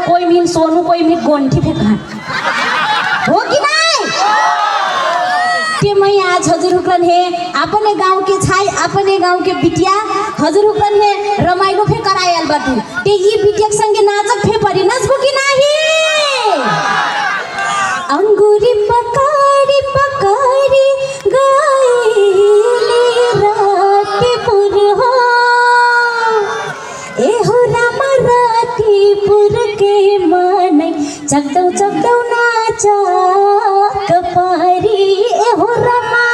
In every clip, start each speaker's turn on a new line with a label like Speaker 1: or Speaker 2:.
Speaker 1: कोई मिन सोनू कोई मिन गोंठी फेंका हो कि नहीं ते मैं आज हजुर हुक्लन है अपने गांव के छाई अपने गांव के बिटिया हजुर हुक्लन है रमाइलो फे करायल बाटू ते ई बिटिया संगे नाचक फे परी नाचबो कि नहीं अंगूरी पकारी पकारी गाइले रातीपुर हो एहो रामा रातीपुर के मानै चकदौ चकदौ नाचा कपारी एहो रामा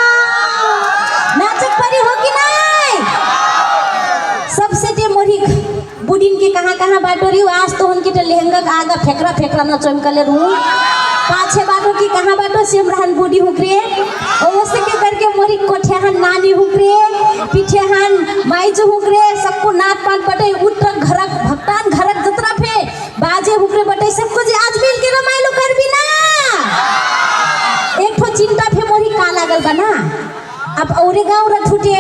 Speaker 1: नाचक परी हो कि नहीं सबसे ते मोरी बुढ़िन के कहाँ बाटोरी आज तो उनके लहंगा आगा फेकरा फेकरा न चमकले रू पाछे बाटो की कहाँ बाटो सिमरहन बूढ़ी हुक्रे ओसे के करके मोरी कोठेहन नानी हुक्रे पीठेहन माइजो हुक्रे सबको नाच पाट बटे उठक घरक भक्तान घरक जतरा फे बाजे हुक्रे बटे सबको जे आज मिल के रमाइलो करबी ना एक ठो चिंता फे मोरी का लागल बना अब औरे गाँव रठुटे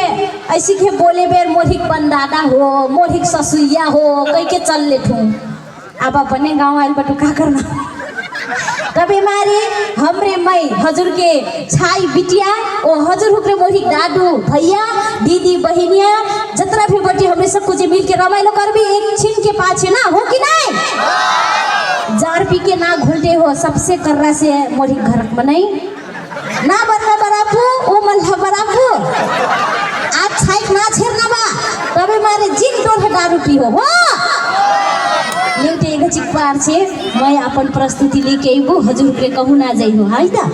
Speaker 1: ऐसी के बोले बेर मोरिक बंदादा हो मोरिक ससुइया हो कई के चल ले ठू अब अपने गाँव आयल बटू का करना तबे मारे हमरे मई हजुर के छाई बिटिया ओ हजुर हुक्रे मोरी दादू भैया दीदी बहिनिया जतरा भी बटी हमरे सब कुछ मिल के रमाइलो करबी एक छिन के पाछे ना हो कि नहीं जार पी के ना घुलटे हो सबसे कर्रा से मोरी घर मनाई ना बरला बरापू ओ मल्ला बरापू आज छाई ना छेरना बा तबे मारे जिन डोर दारू पी हो लेउटे एक चिकपार छे मैं अपन प्रस्तुति लेके आइबो हजुर के कहू ना जाइ हो है त